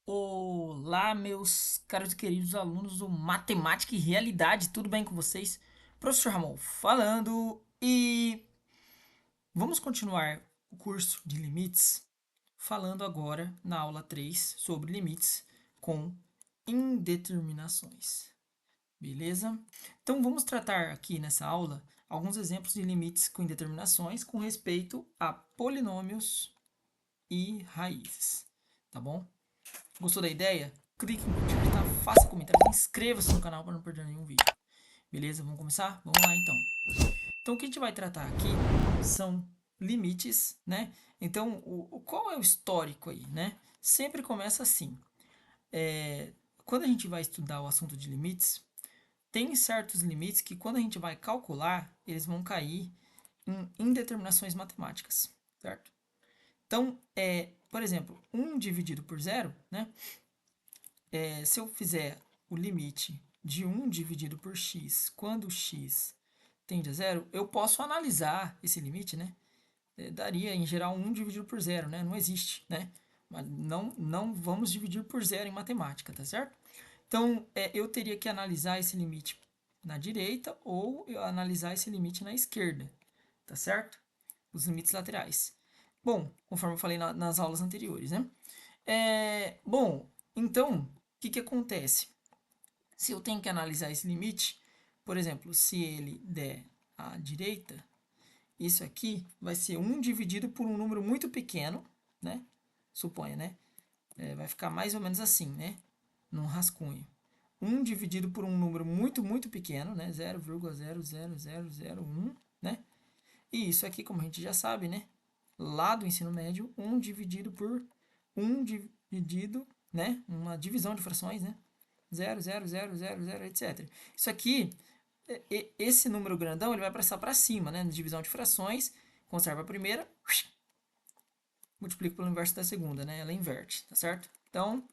Olá, meus caros e queridos alunos do Matemática e Realidade, tudo bem com vocês? Professor Ramon falando e vamos continuar o curso de limites, falando agora na aula 3 sobre limites com indeterminações, beleza? Então vamos tratar aqui nessa aula alguns exemplos de limites com indeterminações com respeito a polinômios e raízes, tá bom? Gostou da ideia? Clique em curtir, tá? Faça comentário, inscreva-se no canal para não perder nenhum vídeo. Beleza? Vamos começar? Vamos lá então. Então o que a gente vai tratar aqui são limites, né? Então, qual é o histórico aí, né? Sempre começa assim. É, quando a gente vai estudar o assunto de limites, tem certos limites que quando a gente vai calcular, eles vão cair em indeterminações matemáticas, certo? Então, por exemplo, 1 dividido por zero, né? Se eu fizer o limite de 1 dividido por x, quando x tende a zero, eu posso analisar esse limite, né? Daria, em geral, 1 dividido por zero, né? Não existe, né? Mas não vamos dividir por zero em matemática, tá certo? Então, eu teria que analisar esse limite na direita ou eu analisar esse limite na esquerda, tá certo? Os limites laterais. Bom, conforme eu falei nas aulas anteriores, né? Bom, então, o que acontece? Se eu tenho que analisar esse limite, por exemplo, se ele der à direita, isso aqui vai ser 1 dividido por um número muito pequeno, né? Suponha, né? Vai ficar mais ou menos assim, né? Num rascunho. 1 dividido por um número muito pequeno, né? 0,00001, né? E isso aqui, como a gente já sabe, né? Lá do ensino médio, 1 dividido por 1 dividido, né? Uma divisão de frações, né? 0,00000, etc. Isso aqui, esse número grandão, ele vai passar para cima, né? Na divisão de frações, conserva a primeira, multiplica pelo inverso da segunda, né? Ela inverte, tá certo? Então,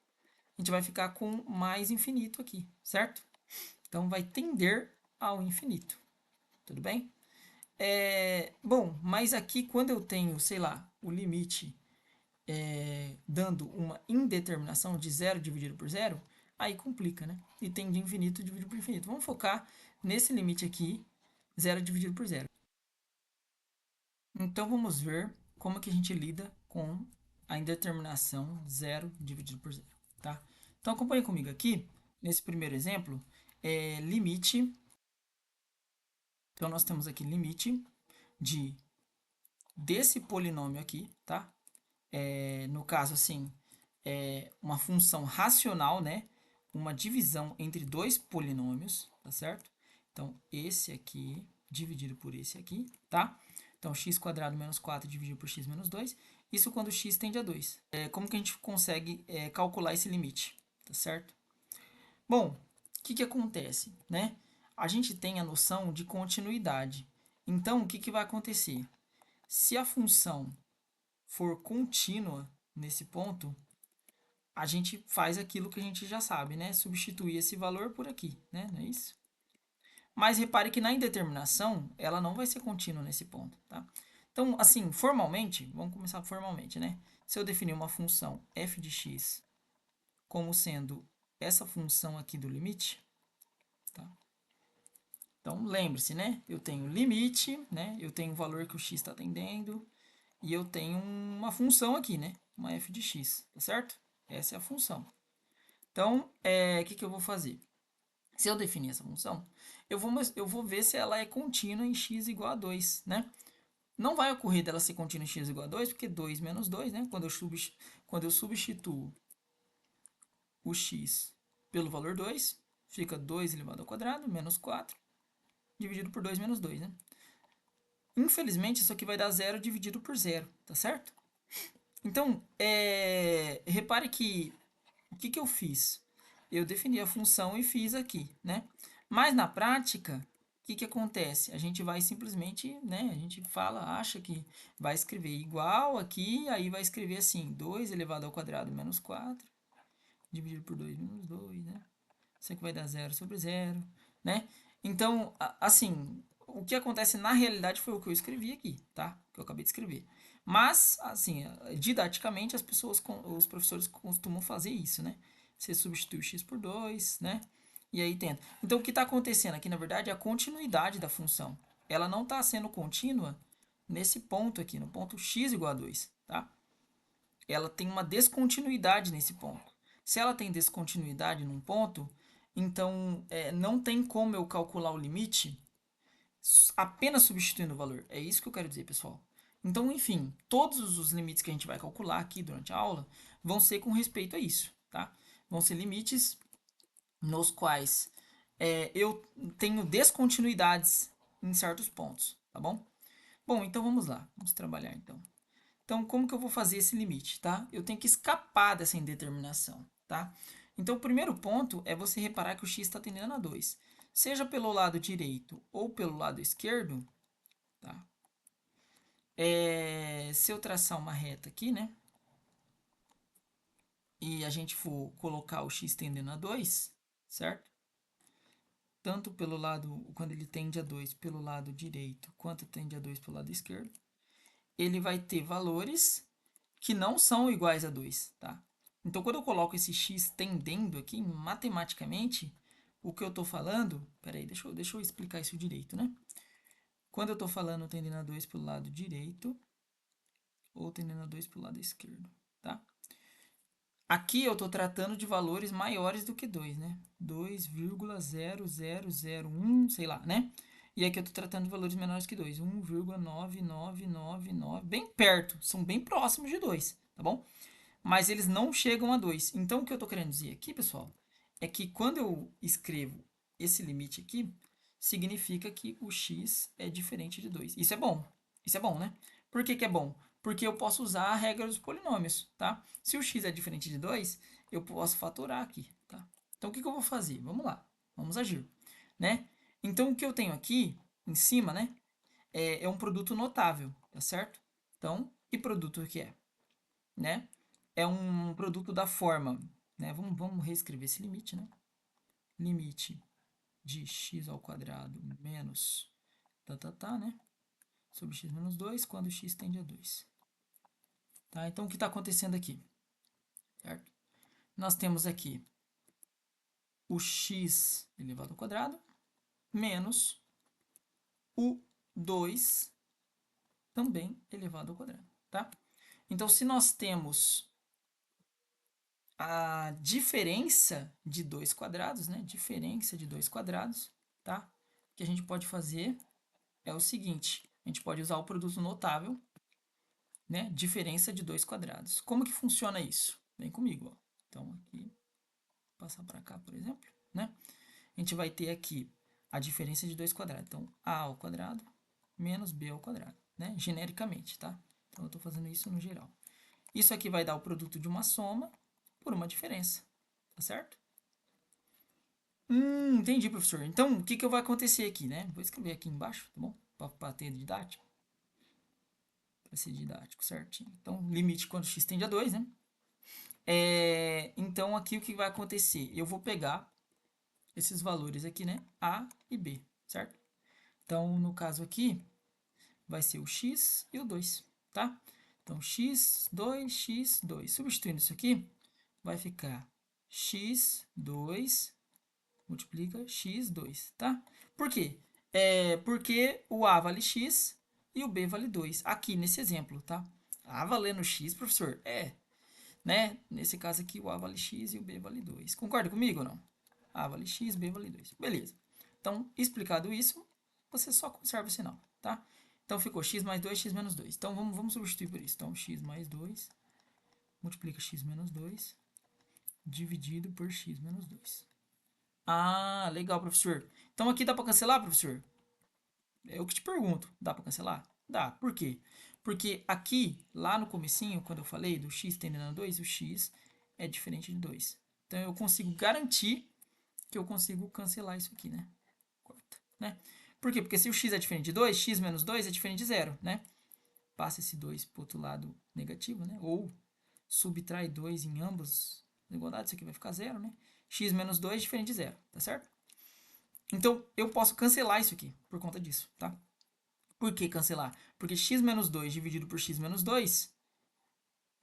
a gente vai ficar com mais infinito aqui, certo? Então, vai tender ao infinito, tudo bem? Bom, mas aqui quando eu tenho, sei lá, o limite dando uma indeterminação de zero dividido por zero, aí complica, né? E tem de infinito dividido por infinito. Vamos focar nesse limite aqui, zero dividido por zero. Então vamos ver como que a gente lida com a indeterminação zero dividido por zero, tá? Então acompanhe comigo aqui, nesse primeiro exemplo, limite. Então nós temos aqui limite de desse polinômio aqui, tá? No caso, assim, uma função racional, né? Uma divisão entre dois polinômios, tá certo? Então, esse aqui dividido por esse aqui, tá? Então, x quadrado menos 4 dividido por x menos 2. Isso quando x tende a 2. Como que a gente consegue calcular esse limite, tá certo? Bom, o que acontece, né? A gente tem a noção de continuidade. Então, o que vai acontecer? Se a função for contínua nesse ponto, a gente faz aquilo que a gente já sabe, né? Substituir esse valor por aqui, né? Não é isso? Mas repare que na indeterminação, ela não vai ser contínua nesse ponto, tá? Então, assim, formalmente, vamos começar formalmente, né? Se eu definir uma função f de x como sendo essa função aqui do limite, tá? Então, lembre-se, né? Eu tenho limite, né? Eu tenho o valor que o x está atendendo e eu tenho uma função aqui, né? Uma f de x, tá certo? Essa é a função. Então, o que eu vou fazer? Se eu definir essa função, eu vou ver se ela é contínua em x igual a 2, né? Não vai ocorrer dela ser contínua em x igual a 2, porque 2 menos 2, né? Quando eu substituo o x pelo valor 2, fica 2 elevado ao quadrado menos 4 dividido por 2 menos 2, né? Infelizmente, isso aqui vai dar zero dividido por zero, tá certo? Então, repare que o que eu fiz? Eu defini a função e fiz aqui, né? Mas na prática, o que acontece? A gente vai simplesmente, né? A gente acha que vai escrever igual aqui, aí vai escrever assim, 2 elevado ao quadrado menos 4, dividido por 2 menos 2, né? Isso aqui vai dar zero sobre zero, né? Então, assim, o que acontece na realidade foi o que eu escrevi aqui, tá? Que eu acabei de escrever. Mas, assim, didaticamente, os professores costumam fazer isso, né? Você substitui o x por 2, né? E aí tenta. Então, o que está acontecendo aqui, na verdade, é a continuidade da função. Ela não está sendo contínua nesse ponto aqui, no ponto x igual a 2, tá? Ela tem uma descontinuidade nesse ponto. Se ela tem descontinuidade num ponto, então não tem como eu calcular o limite apenas substituindo o valor. É isso que eu quero dizer, pessoal. Então, enfim, todos os limites que a gente vai calcular aqui durante a aula vão ser com respeito a isso, tá? Vão ser limites nos quais eu tenho descontinuidades em certos pontos, tá bom? Bom, então vamos lá, vamos trabalhar então. Então, como que eu vou fazer esse limite, tá? Eu tenho que escapar dessa indeterminação, tá? Então, o primeiro ponto é você reparar que o x está tendendo a 2. Seja pelo lado direito ou pelo lado esquerdo, tá? Se eu traçar uma reta aqui, né? E a gente for colocar o x tendendo a 2, certo? Tanto pelo lado, quando ele tende a 2 pelo lado direito, quanto tende a 2 pelo lado esquerdo, ele vai ter valores que não são iguais a 2, tá? Então, quando eu coloco esse x tendendo aqui, matematicamente, o que eu estou falando... Peraí, deixa eu explicar isso direito, né? Quando eu estou falando tendendo a 2 pelo lado direito, ou tendendo a 2 pelo lado esquerdo, tá? Aqui eu estou tratando de valores maiores do que 2, né? 2,0001, sei lá, né? E aqui eu estou tratando de valores menores que 2, 1,9999, bem perto, são bem próximos de 2, tá bom? Mas eles não chegam a 2. Então, o que eu estou querendo dizer aqui, pessoal, é que quando eu escrevo esse limite aqui, significa que o x é diferente de 2. Isso é bom, né? Por que que é bom? Porque eu posso usar a regra dos polinômios, tá? Se o x é diferente de 2, eu posso fatorar aqui, tá? Então, o que que eu vou fazer? Vamos lá, vamos agir, né? Então, o que eu tenho aqui, em cima, né, é um produto notável, tá certo? Então, e produto o que é? Né? É um produto da forma, né? Vamos reescrever esse limite, né? Limite de x ao quadrado menos né? Sobre x menos 2, quando x tende a 2. Tá? Então, o que está acontecendo aqui? Certo? Nós temos aqui o x elevado ao quadrado menos o 2 também elevado ao quadrado. Tá? Então, se nós temos a diferença de dois quadrados, né? Diferença de dois quadrados, tá? O que a gente pode fazer é o seguinte: a gente pode usar o produto notável, né? Diferença de dois quadrados. Como que funciona isso? Vem comigo, ó. Então, aqui, passar para cá, por exemplo, né? A gente vai ter aqui a diferença de dois quadrados. Então, a ao quadrado menos b ao quadrado, né? Genericamente, tá? Então, eu estou fazendo isso no geral. Isso aqui vai dar o produto de uma soma por uma diferença, tá certo? Entendi, professor. Então, o que que vai acontecer aqui, né? Vou escrever aqui embaixo, tá bom? Para ter didático. Para ser didático, certinho. Então, limite quando x tende a 2, né? Então, aqui o que vai acontecer? Eu vou pegar esses valores aqui, né? A e B, certo? Então, no caso aqui, vai ser o x e o 2, tá? Então, x2, x2. Substituindo isso aqui, vai ficar x2 multiplica x2, tá? Por quê? Porque o A vale x e o B vale 2. Aqui nesse exemplo, tá? A valendo x, professor? Né? Nesse caso aqui, o A vale x e o B vale 2. Concorda comigo ou não? A vale x, B vale 2. Beleza. Então, explicado isso, você só conserva o sinal, tá? Então, ficou x mais 2, x menos 2. Então, vamos substituir por isso. Então, x mais 2 multiplica x menos 2 dividido por x menos 2. Ah, legal, professor. Então aqui dá para cancelar, professor? É eu que te pergunto. Dá para cancelar? Dá. Por quê? Porque aqui, lá no comecinho, quando eu falei do x tendendo a 2, o x é diferente de 2. Então eu consigo garantir que eu consigo cancelar isso aqui, né? Corta, né? Por quê? Porque se o x é diferente de 2, x menos 2 é diferente de 0, né? Passa esse 2 para o outro lado negativo, né? Ou subtrai 2 em ambas as igualdades, isso aqui vai ficar 0, né? X menos 2 é diferente de 0, tá certo? Então, eu posso cancelar isso aqui por conta disso, tá? Por que cancelar? Porque x menos 2 dividido por x menos 2,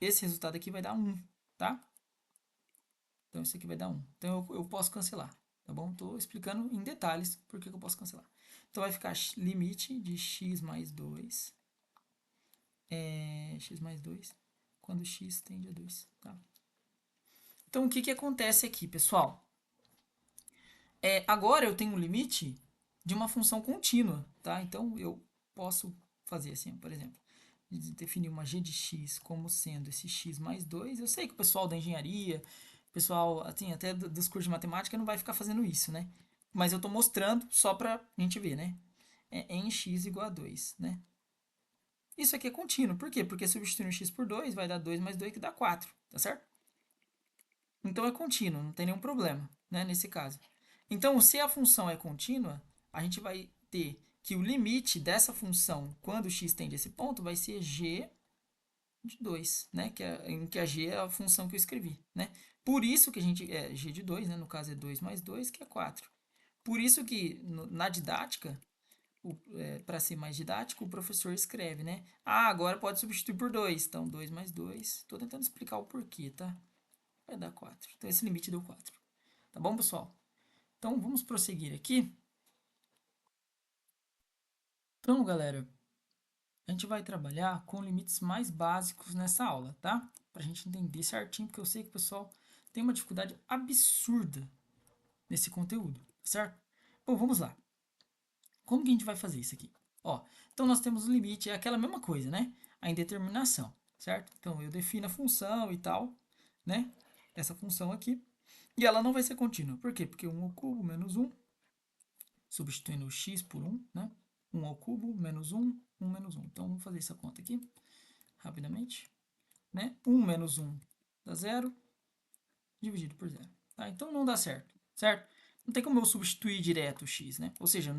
esse resultado aqui vai dar 1, tá? Então, isso aqui vai dar 1. Então, eu posso cancelar, tá bom? Estou explicando em detalhes por que eu posso cancelar. Então, vai ficar limite de x mais 2, x mais 2, quando x tende a 2, tá? Então, o que, que acontece aqui, pessoal? Agora eu tenho um limite de uma função contínua, tá? Então, eu posso fazer assim, por exemplo, definir uma g de x como sendo esse x mais 2. Eu sei que o pessoal da engenharia, o pessoal assim, até dos cursos de matemática não vai ficar fazendo isso, né? Mas eu estou mostrando só para a gente ver, né? Em x igual a 2, né? Isso aqui é contínuo. Por quê? Porque substituindo x por 2 vai dar 2 mais 2 que dá 4, tá certo? Então é contínuo, não tem nenhum problema, né, nesse caso. Então, se a função é contínua, a gente vai ter que o limite dessa função, quando x tende a esse ponto, vai ser g de 2, né, em que a g é a função que eu escrevi, né? Por isso que a gente g de 2, né, no caso é 2 mais 2, que é 4. Por isso que na didática, para ser mais didático, o professor escreve, né? Ah, agora pode substituir por 2. Então, 2 mais 2. Estou tentando explicar o porquê, tá? Vai dar 4. Então, esse limite deu 4. Tá bom, pessoal? Então, vamos prosseguir aqui. Então, galera, a gente vai trabalhar com limites mais básicos nessa aula, tá? Pra gente entender certinho, porque eu sei que o pessoal tem uma dificuldade absurda nesse conteúdo, certo? Bom, vamos lá. Como que a gente vai fazer isso aqui? Ó, então nós temos o limite, é aquela mesma coisa, né? A indeterminação, certo? Então eu defino a função e tal, né? Essa função aqui. E ela não vai ser contínua. Por quê? Porque 1 ao cubo menos 1, substituindo o x por 1, né? 1 ao cubo menos 1, 1 menos 1. Então vamos fazer essa conta aqui, rapidamente. Né? 1 menos 1 dá 0, dividido por 0. Tá? Então não dá certo, certo? Não tem como eu substituir direto o x, né? Ou seja,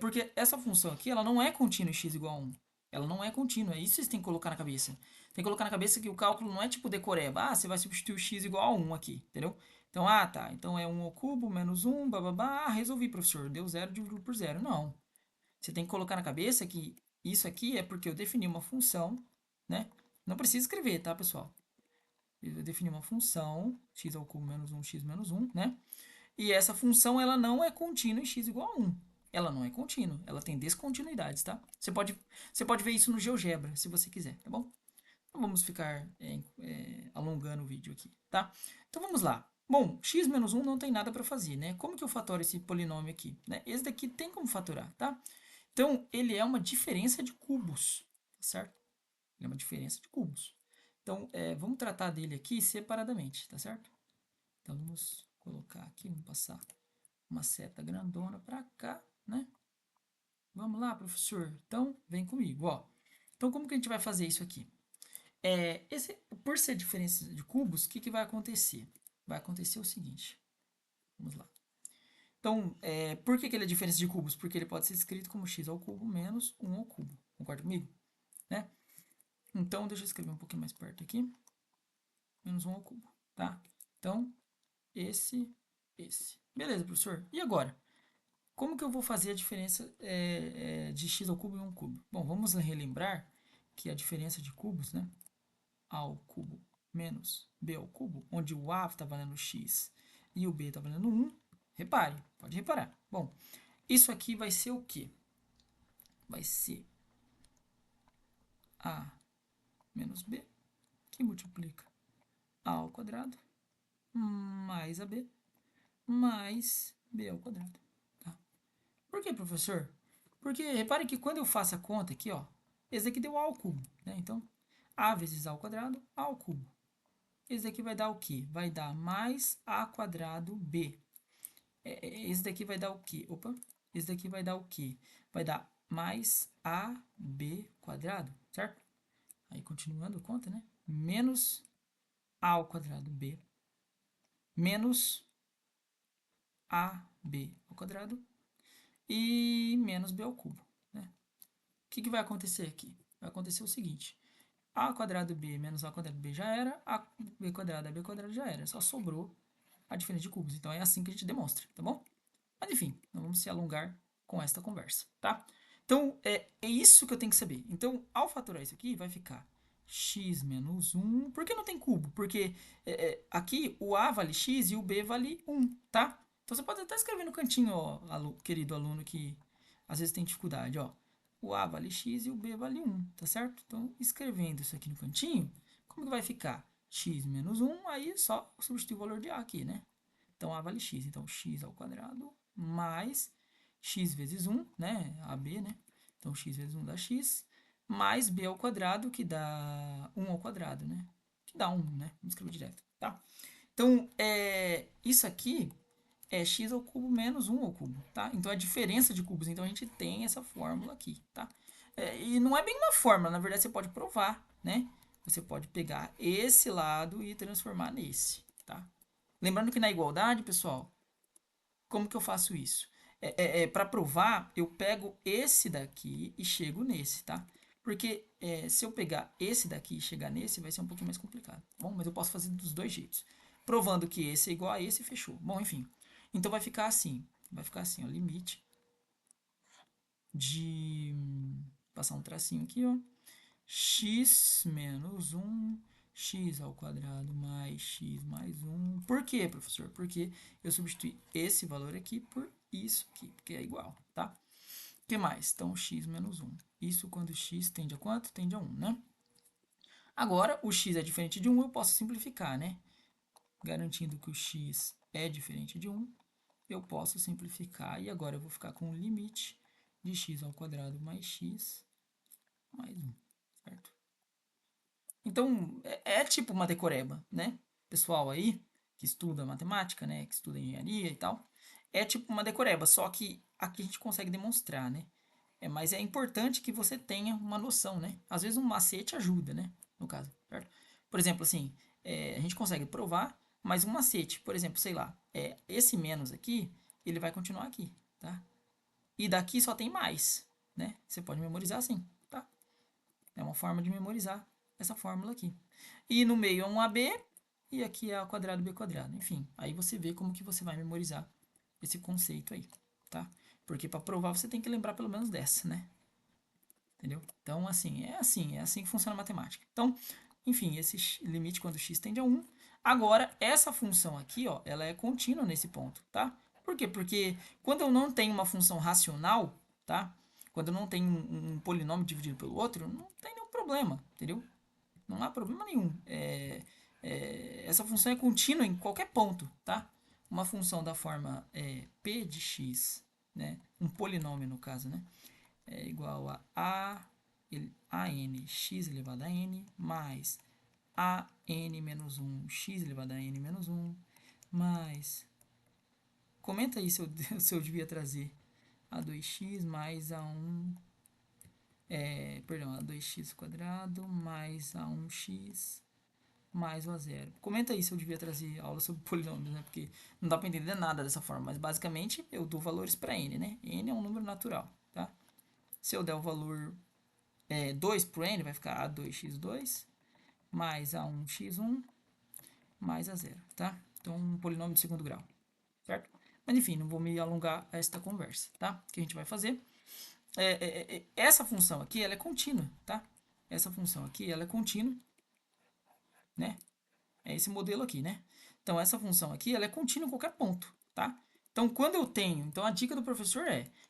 porque essa função aqui, ela não é contínua em x igual a 1. Ela não é contínua, é isso que vocês têm que colocar na cabeça. Tem que colocar na cabeça que o cálculo não é tipo decoreba. Ah, você vai substituir o x igual a 1 aqui, entendeu? Então, tá. Então é 1 ao cubo menos 1, bababá. Ah, resolvi, professor. Deu 0 dividido por 0. Não. Você tem que colocar na cabeça que isso aqui é porque eu defini uma função, né? Não precisa escrever, tá, pessoal? Eu defini uma função, x ao cubo menos 1, x menos 1, né? E essa função, ela não é contínua em x igual a 1. Ela não é contínua, ela tem descontinuidades, tá? Você pode ver isso no GeoGebra, se você quiser, tá bom? Não vamos ficar alongando o vídeo aqui, tá? Então vamos lá. Bom, x menos 1 não tem nada para fazer, né? Como que eu fatoro esse polinômio aqui? Né? Esse daqui tem como fatorar, tá? Então, ele é uma diferença de cubos, tá certo? Ele é uma diferença de cubos. Então, vamos tratar dele aqui separadamente, tá certo? Então, vamos colocar aqui, vamos passar uma seta grandona para cá, né? Vamos lá, professor? Então, vem comigo, ó. Então, como que a gente vai fazer isso aqui? Por ser diferença de cubos, o que, que vai acontecer? Vai acontecer o seguinte. Vamos lá. Então, por que, que ele é diferença de cubos? Porque ele pode ser escrito como x ao cubo menos 1 ao cubo. Concorda comigo? Né? Então, deixa eu escrever um pouquinho mais perto aqui. Menos 1 ao cubo, tá? Então, esse. Beleza, professor. E agora? Como que eu vou fazer a diferença de x ao cubo e 1 ao cubo? Bom, vamos relembrar que a diferença de cubos, né? A ao cubo menos b ao cubo, onde o a está valendo x e o b está valendo 1. Repare, pode reparar. Bom, isso aqui vai ser o quê? Vai ser a menos b, que multiplica a ao quadrado mais a b mais b ao quadrado. Tá? Por que, professor? Porque repare que quando eu faço a conta aqui, ó, esse aqui deu a ao cubo, né? Então, a vezes a ao quadrado, a ao cubo. Esse daqui vai dar o quê? Vai dar mais a quadrado b. Esse daqui vai dar o quê? Opa, esse daqui vai dar o quê? Vai dar mais ab quadrado, certo? Aí, continuando a conta, né? Menos a ao quadrado b menos ab ao quadrado e menos b ao cubo, né? O que, que vai acontecer aqui? Vai acontecer o seguinte. A quadrado b menos a quadrado b já era, a b quadrado já era. Só sobrou a diferença de cubos. Então, é assim que a gente demonstra, tá bom? Mas, enfim, não vamos se alongar com esta conversa, tá? Então, é isso que eu tenho que saber. Então, ao fatorar isso aqui, vai ficar x menos 1. Por que não tem cubo? Porque aqui o a vale x e o b vale 1, tá? Então, você pode até escrever no cantinho, ó, querido aluno que às vezes tem dificuldade, ó. O a vale x e o b vale 1, tá certo? Então, escrevendo isso aqui no cantinho, como que vai ficar? X menos 1, aí só substituir o valor de a aqui, né? Então, a vale x. Então, x ao quadrado mais x vezes 1, né? AB, né? Então, x vezes 1 dá x, mais b ao quadrado, que dá 1 ao quadrado, né? Que dá 1, né? Vamos escrever direto, tá? Então, isso aqui é x ao cubo menos 1 ao cubo, tá? Então, a diferença de cubos. Então, a gente tem essa fórmula aqui, tá? E não é bem uma fórmula, na verdade, você pode provar, né? Você pode pegar esse lado e transformar nesse, tá? Lembrando que na igualdade, pessoal, como que eu faço isso? Para provar, eu pego esse daqui e chego nesse, tá? Porque se eu pegar esse daqui e chegar nesse, vai ser um pouquinho mais complicado. Bom, mas eu posso fazer dos dois jeitos. Provando que esse é igual a esse, fechou. Bom, enfim. Então vai ficar assim. Vai ficar assim, ó. Limite de... Passar um tracinho aqui, ó. X menos 1, x ao quadrado mais x mais 1. Por quê, professor? Porque eu substituí esse valor aqui por isso aqui, porque é igual, tá? O que mais? Então, x menos 1. Isso quando x tende a quanto? Tende a 1, né? Agora, o x é diferente de 1, eu posso simplificar, né? Garantindo que o x é diferente de 1, eu posso simplificar. E agora eu vou ficar com o limite de x ao quadrado mais x mais 1, certo? Então, tipo uma decoreba, né? Pessoal aí que estuda matemática, né? Que estuda engenharia e tal. É tipo uma decoreba, só que aqui a gente consegue demonstrar, né? Mas é importante que você tenha uma noção, né? Às vezes um macete ajuda, né? No caso, certo? Por exemplo, assim, a gente consegue provar, mas um macete, por exemplo, sei lá, esse menos aqui, ele vai continuar aqui, tá? E daqui só tem mais, né? Você pode memorizar assim, tá? É uma forma de memorizar essa fórmula aqui. E no meio é um AB e aqui é A quadrado B quadrado. Enfim, aí você vê como que você vai memorizar esse conceito aí, tá? Porque para provar você tem que lembrar pelo menos dessa, né? Entendeu? Então, é assim que funciona a matemática. Então, enfim, esse limite quando x tende a 1. Agora, essa função aqui, ó, ela é contínua nesse ponto, tá? Por quê? Porque quando eu não tenho uma função racional, tá? Quando eu não tenho um polinômio dividido pelo outro, não tem nenhum problema, entendeu? Não há problema nenhum. Essa função é contínua em qualquer ponto, tá? Uma função da forma p de x, né? Um polinômio no caso, né? É igual a n x elevado a n mais a n menos 1 x elevado a n menos 1 mais... Comenta aí se eu, se eu devia trazer a 2x mais a 1... perdão, a 2x quadrado mais a 1x mais o a zero. Comenta aí se eu devia trazer aula sobre polinômios, né? Porque não dá para entender nada dessa forma. Mas basicamente eu dou valores para n, né? N é um número natural, tá? Se eu der o valor 2 para o n, vai ficar a2x2 mais a1x1 mais a zero, tá? Então, um polinômio de segundo grau, certo? Mas enfim, não vou me alongar a esta conversa, tá? O que a gente vai fazer? Essa função aqui, ela é contínua, tá? Essa função aqui, ela é contínua, né? É esse modelo aqui, né? Então, essa função aqui, ela é contínua em qualquer ponto, tá? Então, quando eu tenho... Então, a dica do professor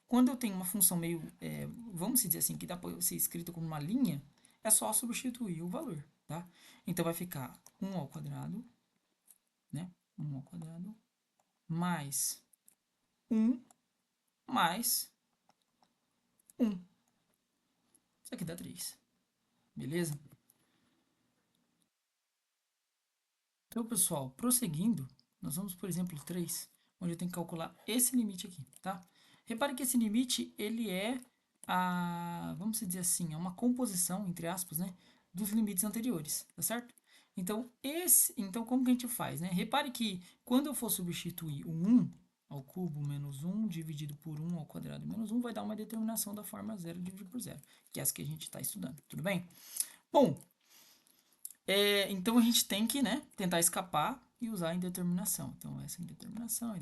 quando eu tenho uma função meio, vamos dizer assim, que dá para ser escrita como uma linha, é só substituir o valor, tá? Então, vai ficar 1 ao quadrado, né? 1 ao quadrado, mais 1, mais 1. Isso aqui dá 3, beleza? Então, pessoal, prosseguindo, nós vamos, por exemplo, 3, onde eu tenho que calcular esse limite aqui, tá? Repare que esse limite, ele vamos dizer assim, é uma composição, entre aspas, né, dos limites anteriores, tá certo? Então, como que a gente faz, né? Repare que quando eu for substituir o 1 ao cubo menos 1 dividido por 1 ao quadrado menos 1, vai dar uma determinação da forma 0 dividido por 0, que é essa que a gente está estudando, tudo bem? Bom, então a gente tem que, né, tentar escapar e usar a indeterminação. Então, essa indeterminação,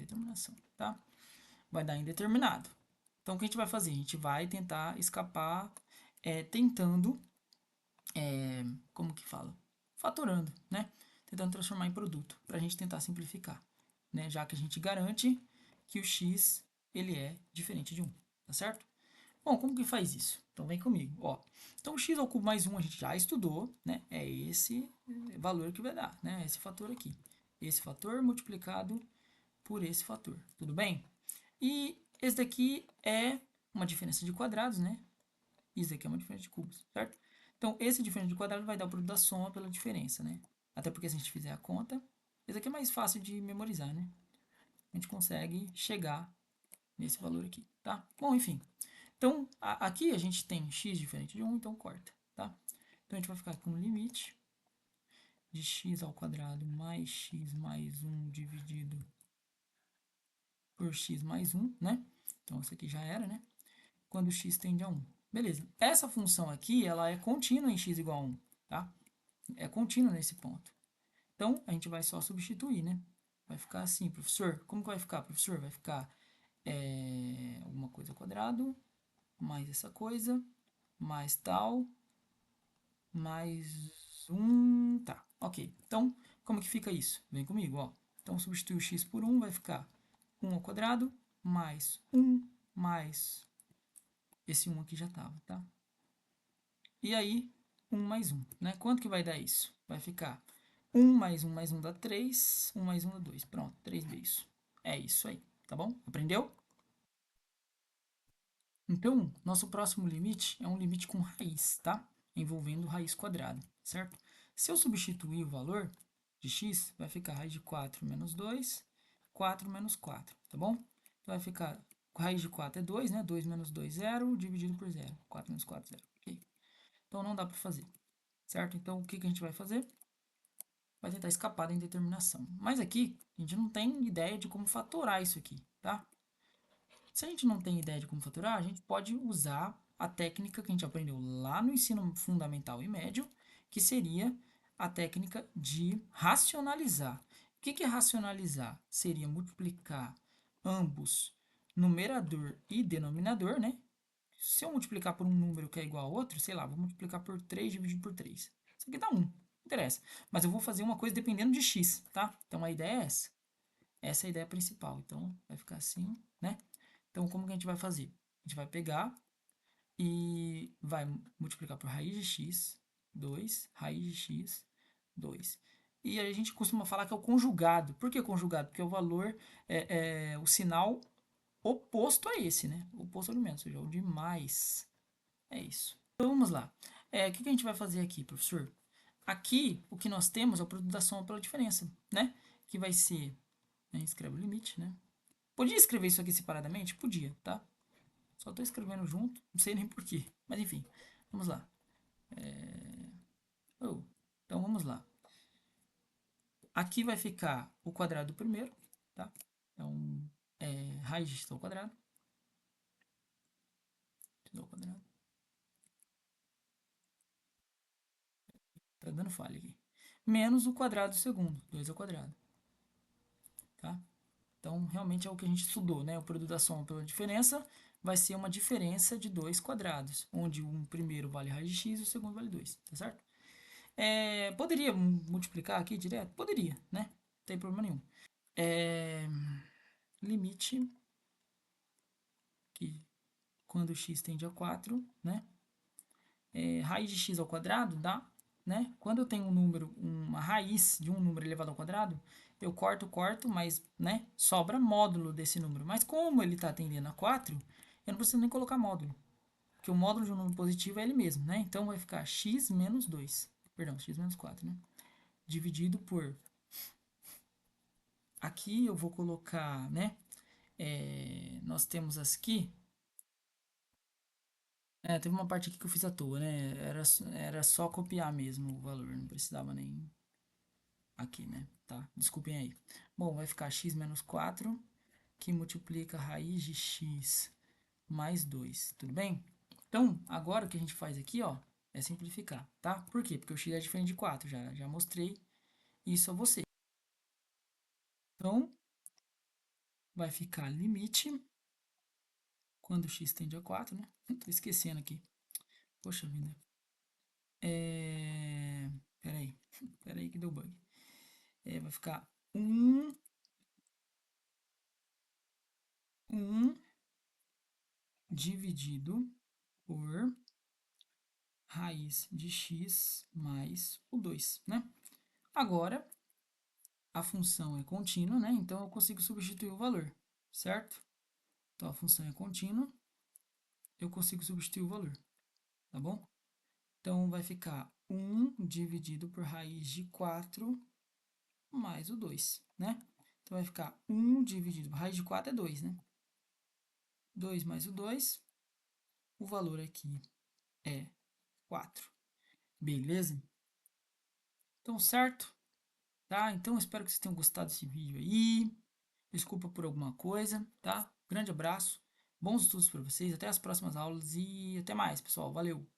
tá? Vai dar indeterminado. Então, o que a gente vai fazer? A gente vai tentar escapar tentando, como que fala? Fatorando, né? Tentando transformar em produto, para a gente tentar simplificar, né? Já que a gente garante que o x ele é diferente de um, tá certo? Bom, como que faz isso? Então vem comigo, ó. Então o x ao cubo mais um a gente já estudou, né? É esse valor que vai dar, né? Esse fator aqui. Esse fator multiplicado por esse fator, tudo bem? E esse daqui é uma diferença de quadrados, né? Isso aqui é uma diferença de cubos, certo? Então, esse diferença de quadrado vai dar o produto da soma pela diferença, né? Até porque se a gente fizer a conta, esse aqui é mais fácil de memorizar, né? A gente consegue chegar nesse valor aqui, tá? Bom, enfim. Então, aqui a gente tem x diferente de 1, então corta, tá? Então, a gente vai ficar com o limite de x ao quadrado mais x mais 1 dividido por x mais 1, né? Então, isso aqui já era, né? Quando x tende a 1. Beleza. Essa função aqui, ela é contínua em x igual a 1, tá? É contínua nesse ponto. Então, a gente vai só substituir, né? Vai ficar assim, professor. Como que vai ficar, professor? Vai ficar alguma coisa ao quadrado, mais essa coisa, mais tal, mais um. Tá, ok. Então, como que fica isso? Vem comigo, ó. Então, substitui o x por 1, vai ficar 1 ao quadrado, mais 1, mais esse 1 aqui já estava, tá? E aí, 1 mais 1, né? Quanto que vai dar isso? Vai ficar 1 mais 1 dá 3, 1 mais 1 dá 2. Pronto, 3 vezes. É isso aí, tá bom? Aprendeu? Então, nosso próximo limite é um limite com raiz, tá? Envolvendo raiz quadrada, certo? Se eu substituir o valor de x, vai ficar raiz de 4 menos 2, 4 menos 4, tá bom? Então, vai ficar, raiz de 4 é 2, né? 2 menos 2, 0, dividido por 0. 4 menos 4, 0. Ok? Então, não dá para fazer, certo? Então, o que a gente vai fazer? Vai tentar escapar da indeterminação. Mas aqui, a gente não tem ideia de como fatorar isso aqui, tá? Se a gente não tem ideia de como faturar, a gente pode usar a técnica que a gente aprendeu lá no ensino fundamental e médio, que seria a técnica de racionalizar. O que é racionalizar? Seria multiplicar ambos, numerador e denominador, né? Se eu multiplicar por um número que é igual a outro, sei lá, vou multiplicar por 3 dividido por 3. Isso aqui dá 1, não interessa. Mas eu vou fazer uma coisa dependendo de x, tá? Então a ideia é essa. Essa é a ideia principal. Então vai ficar assim, né? Então, como que a gente vai fazer? A gente vai pegar e vai multiplicar por raiz de x, 2, raiz de x, 2. E a gente costuma falar que é o conjugado. Por que conjugado? Porque o valor é o sinal oposto a esse, né? Oposto ao elemento, ou seja, o de mais. É isso. Então, vamos lá. O que a gente vai fazer aqui, professor? Aqui, o que nós temos é o produto da soma pela diferença, né? Que vai ser... A gente escreve o limite, né? Podia escrever isso aqui separadamente? Podia, tá? Só estou escrevendo junto, não sei nem porquê. Mas enfim, vamos lá. Oh, então vamos lá. Aqui vai ficar o quadrado do primeiro, tá? Então, raiz de x ao quadrado. X ao quadrado. Tá dando falha aqui. Menos o quadrado do segundo, 2 ao quadrado. Tá? Então, realmente é o que a gente estudou, né? O produto da soma pela diferença vai ser uma diferença de dois quadrados, onde o primeiro vale raiz de x e o segundo vale 2, tá certo? Poderia multiplicar aqui direto? Poderia, né? Não tem problema nenhum. Limite que quando x tende a 4, né? Raiz de x ao quadrado dá, né? Quando eu tenho um número, uma raiz de um número elevado ao quadrado, eu corto, mas, né, sobra módulo desse número. Mas como ele está tendendo a 4, eu não preciso nem colocar módulo, porque o módulo de um número positivo é ele mesmo, né? Então vai ficar x menos 2, perdão, x menos 4, né? Dividido por... Aqui eu vou colocar, né? Nós temos aqui... teve uma parte aqui que eu fiz à toa, né? Era só copiar mesmo o valor, não precisava nem aqui, né? Tá, desculpem aí. Bom, vai ficar x menos 4, que multiplica a raiz de x mais 2, tudo bem? Então, agora o que a gente faz aqui, ó, é simplificar, tá? Por quê? Porque o x é diferente de 4, já mostrei isso a você. Então, vai ficar limite quando x tende a 4, né? Tô esquecendo aqui. Poxa vida. Peraí. Peraí que deu bug. Vai ficar 1 dividido por raiz de x mais o 2, né? Agora, a função é contínua, né? Então, eu consigo substituir o valor, certo? Então, a função é contínua, eu consigo substituir o valor, tá bom? Então, vai ficar 1 dividido por raiz de 4 mais o 2, né? Então, vai ficar 1 dividido por raiz de 4 é 2, né? 2 mais o 2, o valor aqui é 4. Beleza? Então, certo? Tá? Então, espero que vocês tenham gostado desse vídeo aí. Desculpa por alguma coisa, tá? Grande abraço, bons estudos para vocês, até as próximas aulas e até mais, pessoal. Valeu!